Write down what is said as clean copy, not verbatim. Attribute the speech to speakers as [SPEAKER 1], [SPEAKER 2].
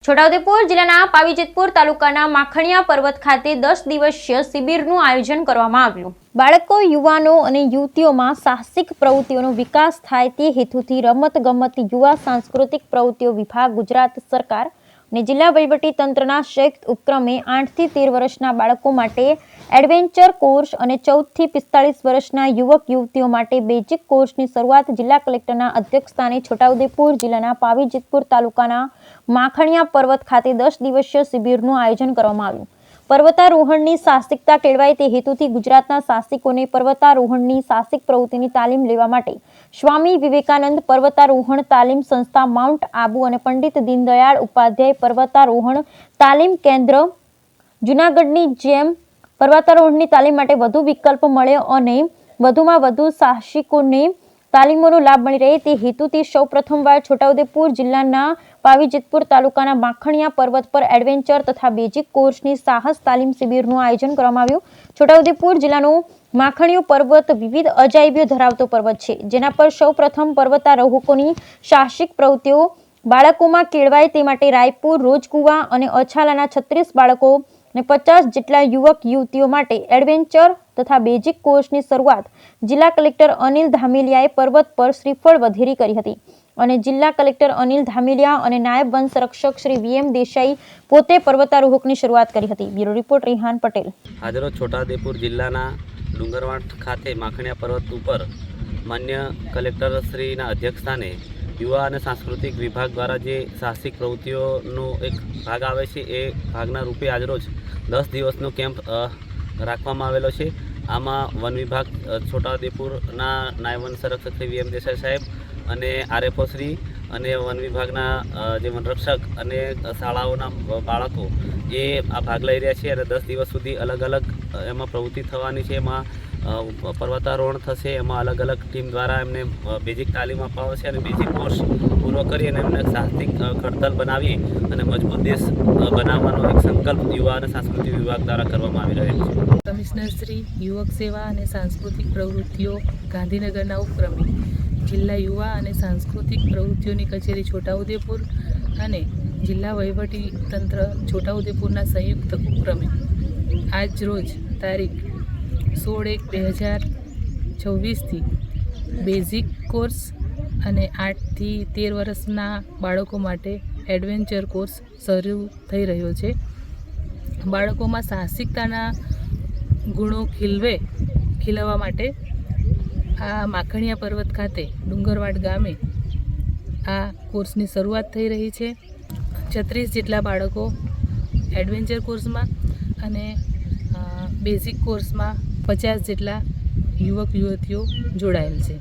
[SPEAKER 1] છોટાઉદેપુર જિલ્લાના પાવીજેતપુર તાલુકાના માખણિયા પર્વત ખાતે 10 દિવસીય શિબિરનું આયોજન કરવામાં આવ્યું। બાળકો, યુવાનો અને યુવતીઓમાં સાહસિક પ્રવૃત્તિઓનો વિકાસ થાય તે હેતુથી રમતગમત, યુવા સાંસ્કૃતિક પ્રવૃત્તિઓ વિભાગ, ગુજરાત સરકાર અને જિલ્લા વહીવટી તંત્રના સંયુક્ત ઉપક્રમે 8 થી 13 વર્ષના બાળકો માટે એડવેન્ચર કોર્સ અને 14 થી 45 વર્ષના યુવક યુવતીઓ માટે બેઝિક કોર્સની શરૂઆત જિલ્લા કલેક્ટરના અધ્યક્ષસ્થાને છોટાઉદેપુર જિલ્લાના પાવીજેતપુર તાલુકાના માખણિયા પર્વત ખાતે 10 દિવસીય શિબિરનું આયોજન કરવામાં આવ્યું। પર્વતારોહણની સાહસિકતા કેળવાય તે હેતુથી ગુજરાતના સાહસિકોને પર્વતારોહણની સાહસિક પ્રવૃત્તિની તાલીમ લેવા માટે સ્વામી વિવેકાનંદ પર્વતારોહણ તાલીમ સંસ્થા, માઉન્ટ આબુ અને પંડિત દીનદયાળ ઉપાધ્યાય પર્વતારોહણ તાલીમ કેન્દ્ર જૂનાગઢની જેમ પર્વતારોહણની તાલીમ માટે વધુ વિકલ્પ મળે અને વધુમાં વધુ સાહસિકોને તાલીમોનો લાભ મળી રહે તે હેતુથી સૌ પ્રથમવાર છોટાઉદેપુર જિલ્લાના પાવીજેતપુર તાલુકાના માખણિયા પર્વત પર એડવેન્ચર તથા બેઝિક કોર્સની સાહસ તાલીમ શિબિરનું આયોજન કરવામાં આવ્યું। છોટાઉદેપુર જિલ્લાનો માખણિયો પર્વત વિવિધ અજાયબીઓ ધરાવતો પર્વત છે, જેના પર સૌ પ્રથમ પર્વતારોહકોની સાહસિક પ્રવૃત્તિઓ બાળકોમાં કેળવાય તે માટે રાયપુર, રોજકુવા અને અછાલાના 36 બાળકો અને 50 જેટલા યુવક યુવતીઓ માટે એડવેન્ચર તથા બેઝિક કોર્સની શરૂઆત જિલ્લા કલેક્ટર અનિલ ધામેલિયાએ પર્વત પર શ્રીફળ વધેરી કરી હતી અને જિલ્લા કલેક્ટર અનિલ ધામેલિયા અને નાયબ વન સંરક્ષક શ્રી વીએમ દેસાઈ પોતે પર્વતારોહકની શરૂઆત કરી હતી। Bureau report Rehan Patel.
[SPEAKER 2] આજરોજ છોટાઉદેપુર જિલ્લાના ડુંગરવાડ ખાતે માખણિયા પર્વત ઉપર માન્ય કલેક્ટર શ્રીના અધ્યક્ષસ્થાને યુવા અને સાંસ્કૃતિક વિભાગ દ્વારા જે સાહસિક પ્રવૃત્તિઓનો એક ભાગ આવે છે એ ભાગના રૂપે આજરોજ 10 દિવસનો કેમ્પ રાખવામાં આવેલો છે। આમાં વન વિભાગ છોટાઉદેપુરના નાયબ વન સંરક્ષક શ્રી વીએમ દેસાઈ સાહેબ અને આરએફઓ શ્રી અને વન વિભાગના જે વનરક્ષક અને શાળાઓના બાળકો એ આ ભાગ લઈ રહ્યા છે અને 10 દિવસ સુધી અલગ અલગ એમાં પ્રવૃત્તિ થવાની છે। એમાં પર્વતારોહણ થશે, એમાં અલગ અલગ ટીમ દ્વારા એમને બેઝિક તાલીમ આપવામાં આવશે અને બેઝિક કોર્સ પૂરો કરી અને એમને સાહસિક ઘડતર બનાવી અને મજબૂત દેશ બનાવવાનો એક સંકલ્પ યુવા અને સાંસ્કૃતિક વિભાગ દ્વારા કરવામાં આવી રહ્યો છે।
[SPEAKER 3] કમિશનર શ્રી યુવક સેવા અને સાંસ્કૃતિક પ્રવૃત્તિઓ ગાંધીનગરના ઉપક્રમે જિલ્લા યુવા અને સાંસ્કૃતિક પ્રવૃત્તિઓની કચેરી છોટાઉદેપુર અને જિલ્લા વહીવટી તંત્ર છોટાઉદેપુરના સંયુક્ત ઉપક્રમે આજ રોજ તારીખ 16/1/2024થી બેઝિક કોર્સ અને 8 થી 13 વર્ષના બાળકો માટે એડવેન્ચર કોર્સ શરૂ થઈ રહ્યો છે। બાળકોમાં સાહસિકતાના ગુણો ખીલવવા માટે આ માખણિયા પર્વત ખાતે ડુંગરવાડ ગામે આ કોર્સની શરૂઆત થઈ રહી છે। 36 જેટલા બાળકો એડવેન્ચર કોર્સમાં અને બેઝિક કોર્સમાં 50 જેટલા યુવક યુવતીઓ જોડાયેલ છે।